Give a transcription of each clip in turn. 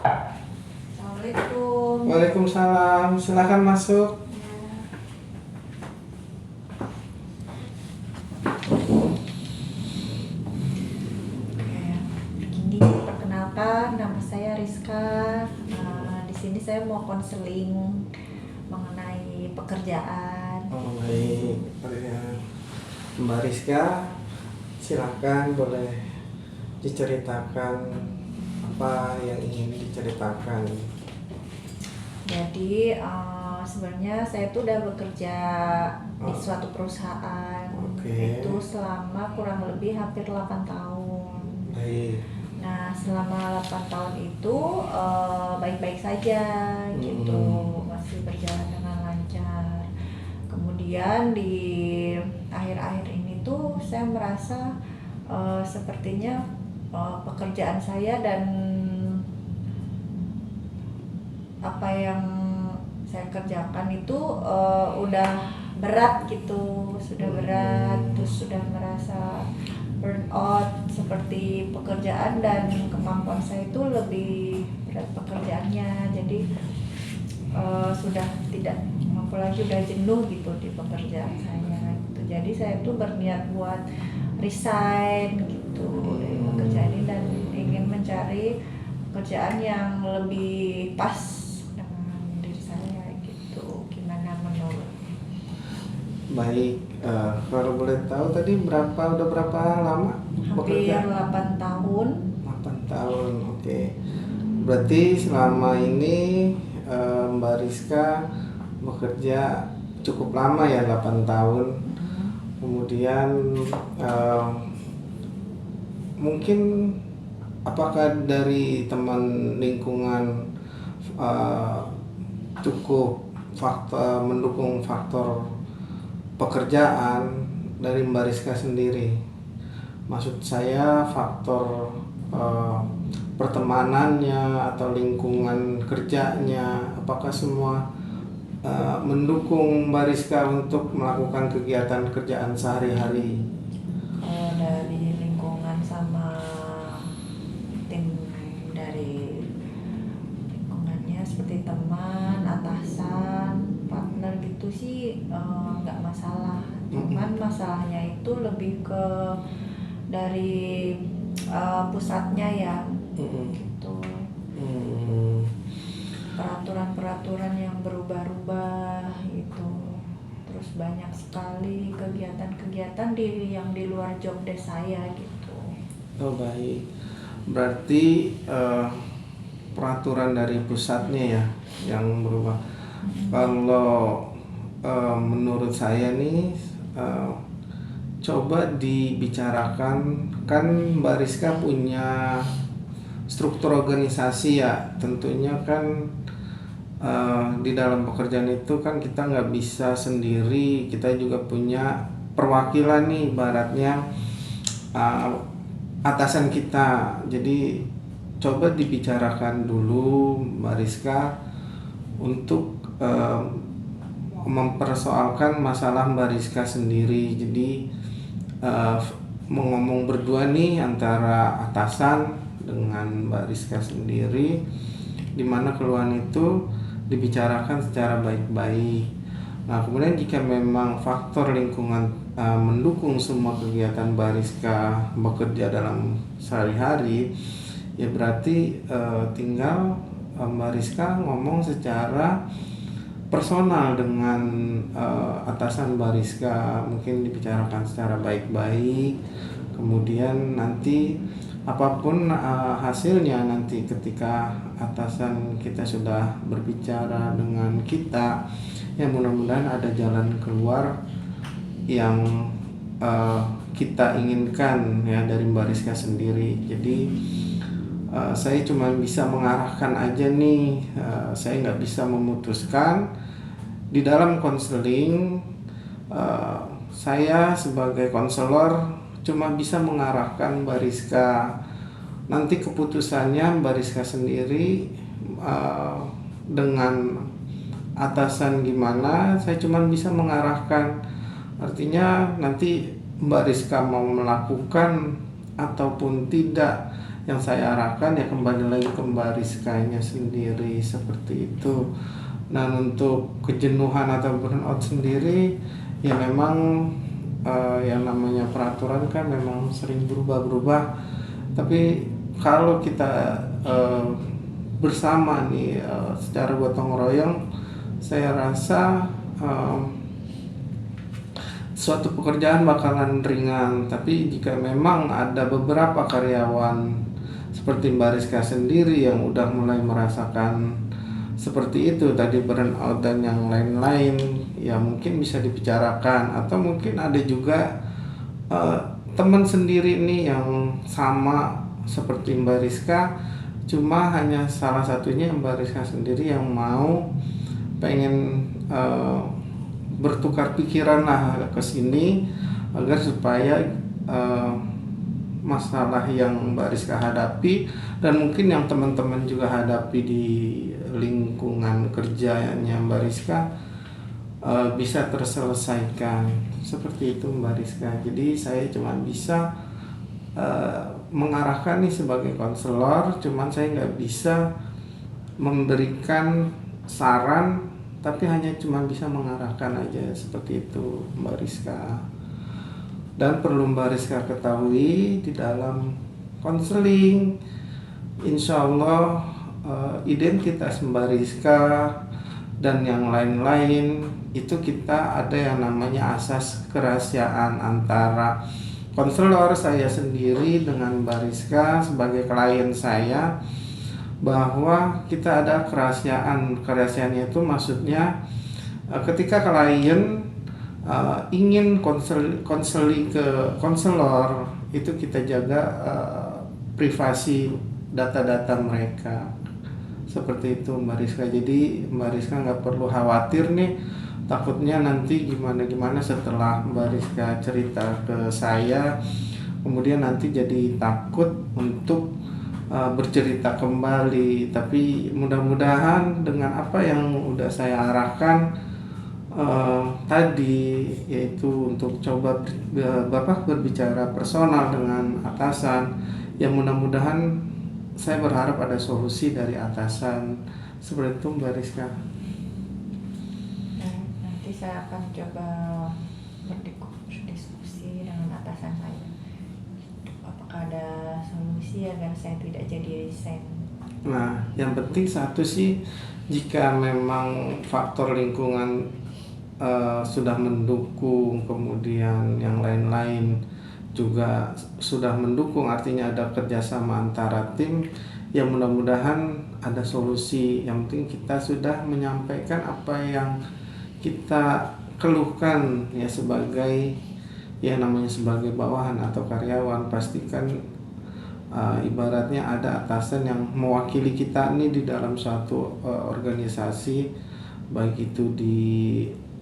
Assalamualaikum. Waalaikumsalam, silakan masuk. Begini, perkenalkan nama saya Rizka. Di sini saya mau konseling mengenai pekerjaan. Oh, baik. Mbak Rizka, silakan boleh diceritakan apa yang ingin diceritakan. Jadi sebenarnya saya tuh udah bekerja di suatu perusahaan. Oke. Itu selama kurang lebih hampir 8 tahun. Baik. Nah, selama 8 tahun itu baik-baik saja gitu, masih berjalan dengan lancar. Kemudian di akhir-akhir ini tuh saya merasa sepertinya pekerjaan saya dan apa yang saya kerjakan itu udah berat gitu, sudah berat, terus sudah merasa burn out seperti pekerjaan dan kemampuan saya itu lebih berat pekerjaannya, jadi sudah tidak mampu lagi, udah jenuh gitu di pekerjaan saya gitu. Jadi saya tuh berniat buat resign gitu dari pekerjaan ini dan ingin mencari pekerjaan yang lebih pas dengan diri saya gitu. Gimana menurut? Baik, kalau boleh tahu tadi udah berapa lama Hampir bekerja? 8 tahun. 8 tahun, oke. Berarti selama ini Mbak Rizka bekerja cukup lama ya, 8 tahun. Kemudian mungkin apakah dari teman lingkungan cukup mendukung faktor pekerjaan dari Mbak Rizka sendiri? Maksud saya faktor pertemanannya atau lingkungan kerjanya, apakah semua mendukung Mbak Rizka untuk melakukan kegiatan kerjaan sehari-hari? Dari lingkungan sama tim dari lingkungannya seperti teman, atasan, partner gitu sih nggak masalah. Cuman masalahnya itu lebih ke dari pusatnya ya gitu. Peraturan-peraturan yang berubah-ubah gitu. Terus banyak sekali kegiatan-kegiatan yang di luar job desk saya gitu. Oh, baik. Berarti peraturan dari pusatnya ya yang berubah. Kalau menurut saya nih coba dibicarakan, kan Mbak Rizka punya struktur organisasi ya, tentunya kan di dalam pekerjaan itu kan kita nggak bisa sendiri, kita juga punya perwakilan nih, ibaratnya atasan kita. Jadi coba dibicarakan dulu Mbak Rizka untuk mempersoalkan masalah Mbak Rizka sendiri. Jadi ngomong berdua nih antara atasan dengan Mbak Rizka sendiri, dimana keluhan itu dibicarakan secara baik-baik. Nah, kemudian jika memang faktor lingkungan mendukung semua kegiatan Mbak Rizka bekerja dalam sehari-hari, ya berarti tinggal Mbak Rizka ngomong secara personal dengan atasan Mbak Rizka, mungkin dibicarakan secara baik-baik. Kemudian nanti apapun hasilnya, nanti ketika atasan kita sudah berbicara dengan kita, ya mudah-mudahan ada jalan keluar yang kita inginkan ya dari Mbak Rizka sendiri. Jadi saya cuma bisa mengarahkan aja nih, saya nggak bisa memutuskan. Di dalam konseling, saya sebagai konselor cuma bisa mengarahkan Mbak Rizka. Nanti keputusannya Mbak Rizka sendiri, dengan atasan gimana, saya cuma bisa mengarahkan. Artinya nanti Mbak Rizka mau melakukan ataupun tidak, yang saya arahkan ya kembali lagi ke Mbak Rizkanya sendiri seperti itu. Nah untuk kejenuhan atau burnout sendiri ya memang yang namanya peraturan kan memang sering berubah-berubah, tapi kalau kita bersama nih secara gotong royong, saya rasa suatu pekerjaan bakalan ringan. Tapi jika memang ada beberapa karyawan seperti Mbak Rizka sendiri yang udah mulai merasakan seperti itu tadi, burnout dan yang lain-lain, ya mungkin bisa dibicarakan. Atau mungkin ada juga teman sendiri nih yang sama seperti Mbak Rizka, cuma hanya salah satunya Mbak Rizka sendiri yang mau pengen bertukar pikiran lah ke sini agar supaya masalah yang Mbak Rizka hadapi dan mungkin yang teman-teman juga hadapi di lingkungan kerjanya Mbak Rizka bisa terselesaikan seperti itu Mbak Rizka. Jadi saya cuma bisa mengarahkan nih sebagai konselor, cuman saya nggak bisa memberikan saran, tapi hanya cuma bisa mengarahkan aja seperti itu Mbak Rizka. Dan perlu Mbak Rizka ketahui di dalam konseling, insya Allah identitas Mbak Rizka dan yang lain-lain itu kita ada yang namanya asas kerahasiaan antara konselor saya sendiri dengan Mbak Rizka sebagai klien saya, bahwa kita ada kerahasiaan. Kerahasiaannya itu maksudnya ketika klien ingin konseli ke konselor, itu kita jaga privasi data-data mereka seperti itu Mbak Rizka. Jadi Mbak Rizka nggak perlu khawatir nih, takutnya nanti gimana setelah Mbak Rizka cerita ke saya kemudian nanti jadi takut untuk bercerita kembali. Tapi mudah-mudahan dengan apa yang udah saya arahkan tadi, yaitu untuk coba Bapak berbicara personal dengan atasan, ya mudah-mudahan saya berharap ada solusi dari atasan seperti itu Mbak Rizka. Nanti saya akan coba berdiskusi dengan atasan saya apakah ada solusi agar saya tidak jadi resign. Nah yang penting satu sih, jika memang faktor lingkungan sudah mendukung, kemudian yang lain-lain juga sudah mendukung, artinya ada kerjasama antara tim, ya mudah-mudahan ada solusi. Yang penting kita sudah menyampaikan apa yang kita keluhkan ya sebagai ya namanya sebagai bawahan atau karyawan. Pastikan ibaratnya ada atasan yang mewakili kita nih di dalam suatu organisasi, baik itu di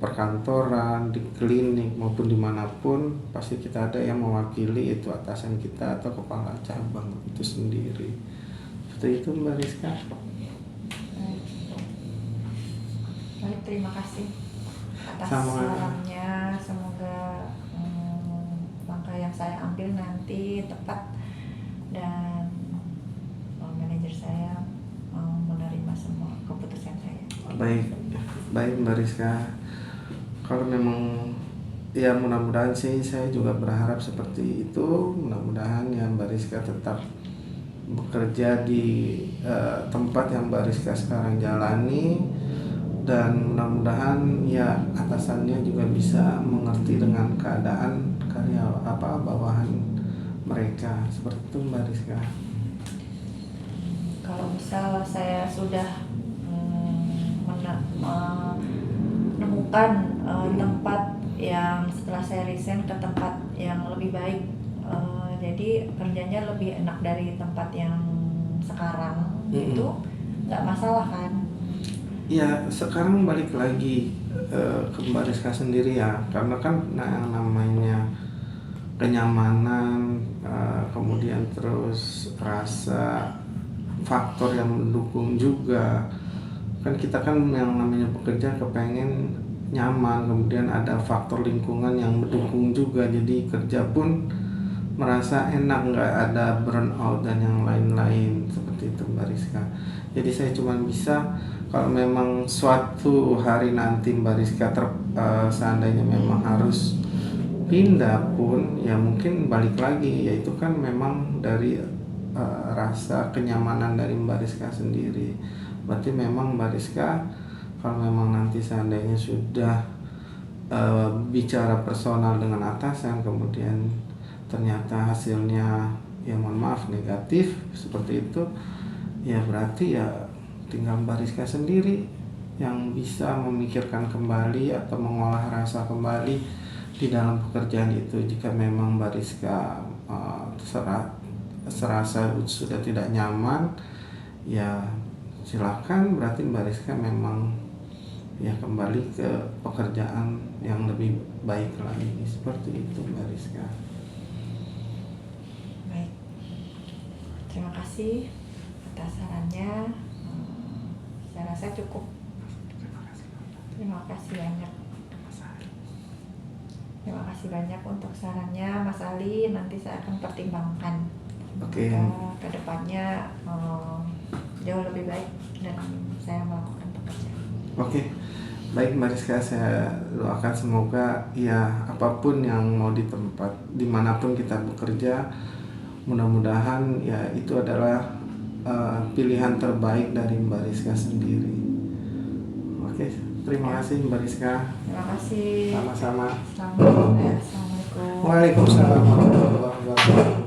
perkantoran, di klinik maupun dimanapun, pasti kita ada yang mewakili, itu atasan kita atau kepala cabang itu sendiri. Seperti itu Mbak Rizka. Baik, terima kasih atas sarannya. Semoga langkah yang saya ambil nanti tepat dan manajer saya mau menerima semua keputusan saya. Baik Mbak Rizka. Kalau memang ya mudah-mudahan sih, saya juga berharap seperti itu. Mudah-mudahan ya Mbak Rizka tetap bekerja di tempat yang Mbak Rizka sekarang jalani, dan mudah-mudahan ya atasannya juga bisa mengerti dengan keadaan bawahan mereka. Seperti itu Mbak Rizka. Kalau misal saya sudah menemukan tempat yang setelah saya resign ke tempat yang lebih baik, jadi kerjanya lebih enak dari tempat yang sekarang, itu nggak masalah kan? Ya sekarang balik lagi ke Mbak Rizka sendiri ya, karena kan yang namanya kenyamanan, kemudian terus rasa faktor yang mendukung juga kan, kita kan yang namanya bekerja kepengen nyaman, kemudian ada faktor lingkungan yang mendukung juga, jadi kerja pun merasa enak, nggak ada burnout dan yang lain-lain seperti itu Mbak Rizka. Jadi saya cuma bisa kalau memang suatu hari nanti Mbak Rizka seandainya memang harus pindah pun ya mungkin balik lagi, yaitu kan memang dari rasa kenyamanan dari Mbak Rizka sendiri. Berarti memang Mbak Rizka kalau memang nanti seandainya sudah bicara personal dengan atasan, kemudian ternyata hasilnya ya mohon maaf negatif seperti itu, ya berarti ya tinggal Mbak Rizka sendiri yang bisa memikirkan kembali atau mengolah rasa kembali di dalam pekerjaan itu. Jika memang Mbak Rizka serasa sudah tidak nyaman, ya silakan, berarti Mbak Rizka memang ya kembali ke pekerjaan yang lebih baik lagi, seperti itu Mbak Rizka. Baik, terima kasih atas sarannya. Saya rasa cukup. Terima kasih banyak. Terima kasih banyak untuk sarannya Mas Ali. Nanti saya akan pertimbangkan. Oke. Ke depannya jauh lebih baik dalam saya melakukan pekerjaan. Oke. Baik Mbak Rizka, saya doakan semoga ya apapun yang mau di tempat dimanapun kita bekerja, mudah-mudahan ya itu adalah pilihan terbaik dari Mbak Rizka sendiri. Oke, terima kasih Mbak Rizka. Terima kasih. Sama-sama. Assalamualaikum. Waalaikumsalam warahmatullahi wabarakatuh.